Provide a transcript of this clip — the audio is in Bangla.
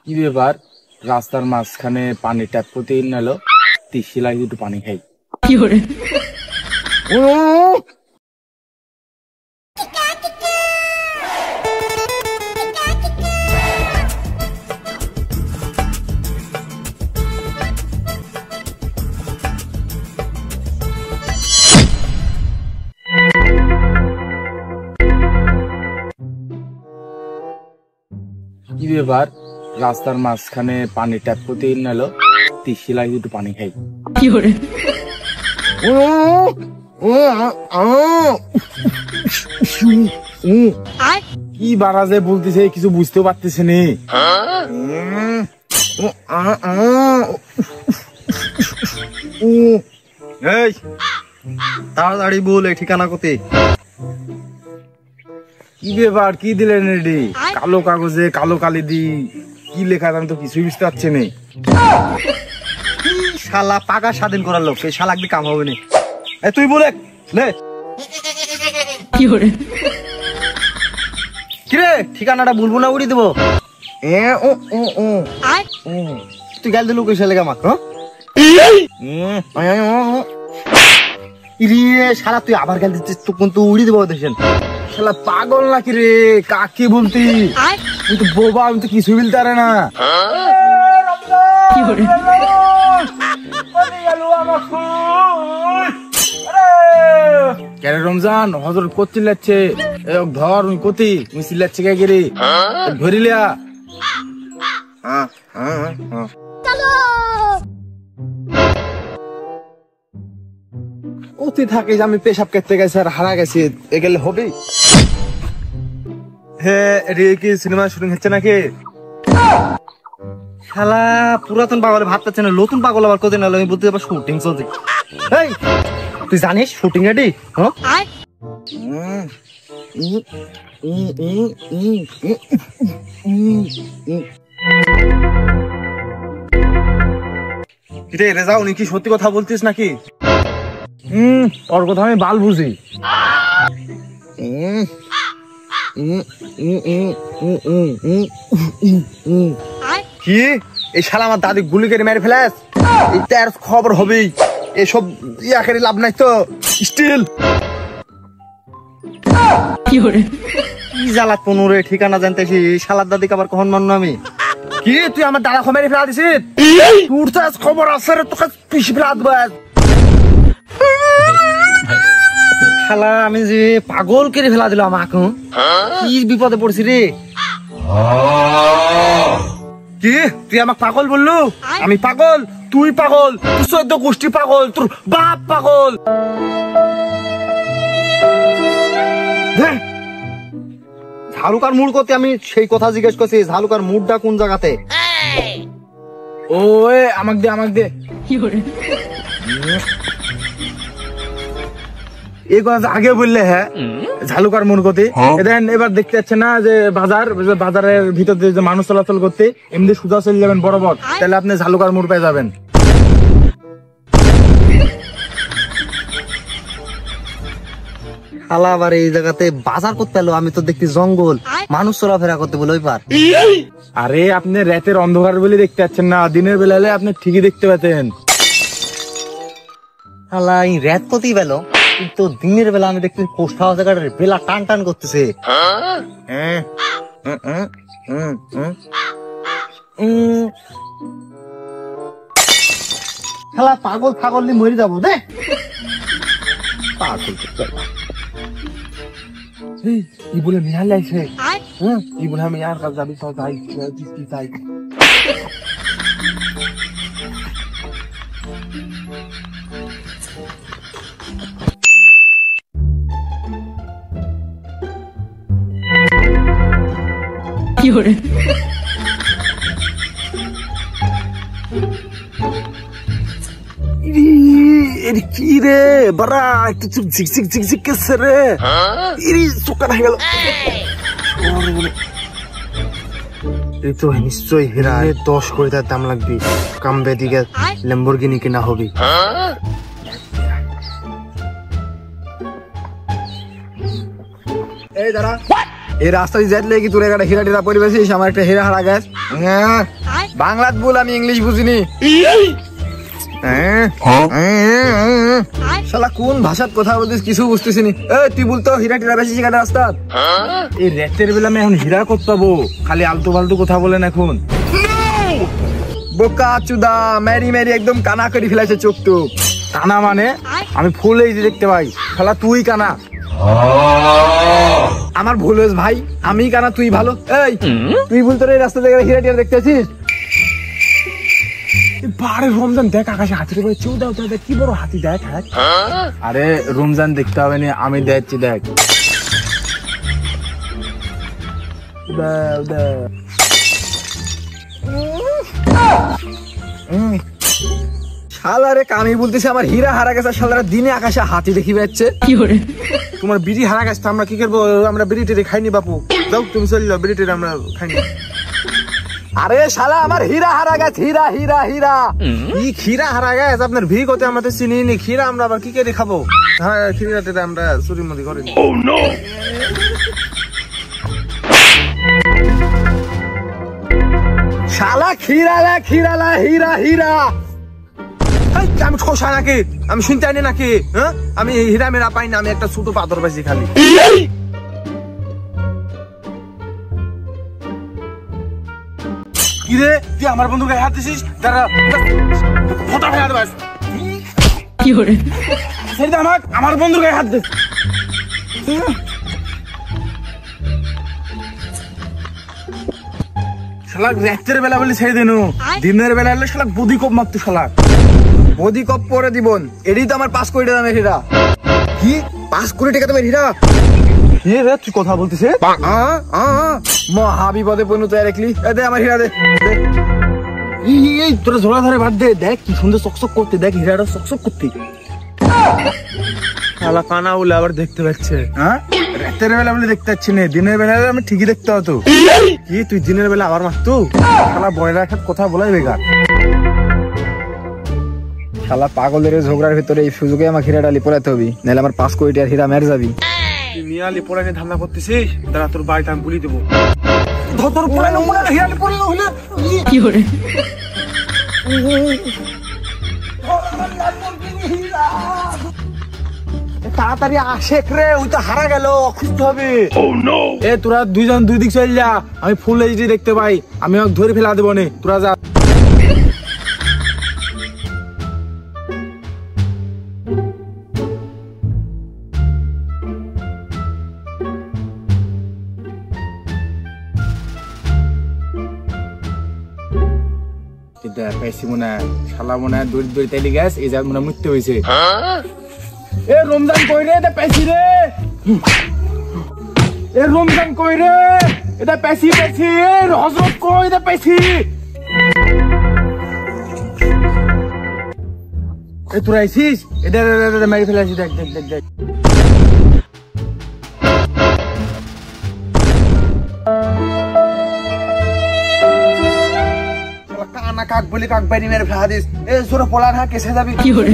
কি ব্যাপার? রাস্তার মাঝখানে পানি ট্যাপ করতে নালো, তিসিলাই একটু পানি খাই। কি করে? কি ব্যাপার? রাস্তার মাঝখানে পানি ট্যাপ করতে নালো, তিসিলাই একটু পানি খাই। কি করে? কি বারাজে বলতেছে, কিছু বুঝতে পারতেছে নি। তাড়াতাড়ি বল, এই ঠিকানা কোথায়? কি ব্যাপার? কি দিলেন রেডি? কালো কাগজে কালো কালি দি কি লেখা আমি তো কিছুই বুঝতে পারছি না। শালা পাকা স্বাধীন করার লোক, এই শালা একদিন কাম হবে না। তুই বলে কিরে ঠিকানাটা বলবো না উড়িয়ে দেবো? তুই গেল দিলু কইসা লেগে আমাকে শালা, তুই আবার গেল দিচ্ছিস, তখন তো উড়িয়ে দেবো দেশেন। শালা পাগল নাকি রে? কাকে বলতি? তুই তো বোবা, আমি তো কিছু বলতে পারে না। কেন রমজান হজরত কত চিল্লাচ্ছে? ধর কতি চিল্লাচ্ছে কে গেলি ধরিলিয়া। অতি থাকে যে আমি পেশাব করতে গেছি আর হারা গেছি, এ গেলে হবে? হ্যাঁ, কি সিনেমা শুটিং হচ্ছে নাকি? শালা পুরাতন পাগলে ভাত পাচ্ছে না, নতুন পাগল আবার কদিন হলো আমি বলতে আবার শুটিং চলছে। এই তুই জানিস শুটিং রেডি? রেজা, উনি কি সত্যি কথা বলতিস নাকি? ওর কথা আমি বাল বুঝি। কি এই শালা আমার দাদি গুলি করে মেরে ফেলাস? এটার খবর হবেই, এসব ইয়াকের লাভ নাই তো। স্টিল কি জ্বালাত পনুরে ঠিকানা জানতেছি, শালার দাদিকে আবার কখন মানলো আমি? কি তুই আমার দাদা মেরে ফেলা দিছিস? তোর তো খবর আছে রে, তোকে পিছিয়ে ফেলা দেবো। শালা আমি যে পাগল করে ফেলা দিল আমাকে, কি বিপদে পড়ছি রে। কি তুই আমাকে পাগল বললু? আমি পাগল? তুই পাগল? তোর চোদ্দ গোষ্ঠী পাগল, তোর বাপ পাগল। ঝালুকার মুড় করতে আমি সেই কথা জিজ্ঞেস করছি, ঝালুকার মুড়টা কোন জায়গাতে? ও আমাকে দে, আমাকে দে। এই কথা আগে বললে হ্যাঁ, ঝালুকার মন গতি। এবার দেখতে যাচ্ছে না যে বাজারের ভিতর দিয়ে যে মানুষ চলাচল করতে এমনি সুদা চলে যাবেন বরাবর, তাহলে আপনি ঝালুকার মোড় পেয়ে যাবেন। শালা আবার এই জায়গাতে বাজার করতে এলো, আমি তো দেখতে জঙ্গল, মানুষ চলাফেরা করতে বলে ওই পার। আরে আপনি রাতের অন্ধকার বলে দেখতে পাচ্ছেন না, দিনের বেলা হলে আপনি ঠিকই দেখতে পেতেন। শালা এই রাত কতই বেলো, কিন্তু দিনের বেলা আমি দেখতে পোস্ট হাউস জায়গাটার বেলা টান টান করতেছে। শালা পাগল ছাগল নিয়ে মরে যাবো দে। কি বলে নিহাল লাগছে? কি বলে আমি আর কাজ যাবি সব যাই যাই। কি করে? কি রে বারা, একটু ঝিকঝিক ঝিকঝিক করছে রে, চোখটা হয়ে গেল। এই তো নিশ্চয় হীরা, 10 কোটি তার দাম লাগবে। কামবে দিকে ল্যাম্বরগিনি কিনা হবে। এই দাঁড়া, এই রাস্তা দিয়ে যাইলে কি তোর একটা হীরা টিরা পরিবেশিস আমার একটা হীরা হারা গেছ বাংলাত বল আমি ইংলিশ বুঝিনি শালা কোন ভাষাত কথা বলতিস কিছু বুঝতেছি নি তুই বলতো হীরা টিরা বেশি শিখাতে রাস্তা এই রাতের বেলা আমি এখন হীরা করতে পাবো খালি আলতু ফালতু কথা বলেন এখন বোকা চুদা মেরি মেরি একদম কানা করে ফেলেছে চোখ টুক কানা মানে আমি ফুল এই যে দেখতে পাই শালা তুই কানা আমার ভুল হয়েছে ভাই আমি কানা তুই ভালো এই তুই বলতো এই রাস্তা থেকে হীরা টিরা দেখতে আছিস বারে রমজান দেখ আকাশে হাতির উপরে চৌ দাও দেখ কি বড় হাতি দেখ আরে রমজান দেখতে হবে না আমি দেখছি দেখ শালা রে আমি বলতেছি আমার হীরা হারা গেছে শালারা দিনে আকাশে হাতি দেখি যাচ্ছে তোমার বিড়ি হারা গেছে আমরা কি করবো আমরা বিড়ি টেড়ে খাইনি বাপু যাও তুমি চলে যাও বিড়ি টেড়ে আমরা খাইনি আরে শালা আমার হীরা হারা গেছে হীরা হীরা হীরা কি ক্ষীরা হারা গেছে আপনার ভি কতে আমরা তো চিনি নি ক্ষীরা আমরা আবার কি করে খাবো হ্যাঁ ক্ষীরা টেড়ে আমরা চুরি মুড়ি করিনি শালা ক্ষীরালা ক্ষীরালা হীরা হীরা আমি ঠোসা নাকি আমি শুনতে আনি নাকি হ্যাঁ আমি হীরা মেরা পাই না আমি একটা ছোট পাথর পাইছি খালি কি রে তুই আমার বন্ধুকে হাত দিছিস তারা ফটা ফেলা দেবাস কি করে সেটা আমার বন্ধুর গায়ে হাত দে শালা রাতের বেলা বলি ছেড়ে দিনু দিনের বেলা এলে শালা বডি কপ মারতো শালা বডি কপ পরে দিবন এডি তো আমার 5 কোটি দামের হীরা কি 5 কোটি টাকা দামের হীরা কি রে তুই কথা বলতিছিস মহা বিপদে পরিণত রাখলি দে আমার হীরা দে এই তোরা ঝোলা ধরে বাদ দে দেখ কি সুন্দর চকচক করতে দেখ হীরাটা চকচক করতে শালা কানা বলে আবার দেখতে পাচ্ছে হ্যাঁ রাতের বেলা বলে দেখতে পাচ্ছি না দিনের বেলা আমি ঠিকই দেখতে হতো কি তুই দিনের বেলা আবার মারতো শালা বয়রা খাত কথা বলাই বেকার শালা পাগলের ঝগড়ার ভিতরে এই সুযোগে আমার হীরাটা লিপোলাতে হবে নাহলে আমার 5 কোটি টাকার হীরা মেরে যাবি তুই মিয়া লিপোলা নিয়ে ধান্দা করতেছিস তারা তোর বাড়িতে আমি বলি দেবো ধর পোলা হীরা লিপোলা হলে কি করে তাড়াতাড়ি আসে রে ওই তো হারা গেল খুঁজতে হবে এ তোরা দুইজন দুই দিক চল যা আমি ফুল এইচডি দেখতে পাই আমি ওকে ধরে ফেলা দেবো নে তোরা যা পাইছি মনে হয় শালা মনে হয় দড়ি দড়ি তাইলে গ্যাস এই যা মনে মৃত্যু হয়েছে এ রমজান কই রে এটা পেছি রে এ রমজান কই রে এটা পেছি পেছি এ হযরত কই এটা পেছি এ তোরা আইছিস এটা মেরে ফেলাছি দেখ দেখ দেখ দেখ কাক বলি কাক বাইরে মেরে ফেলা দিস এ জোরে পোলা না কেসে যাবি কি করে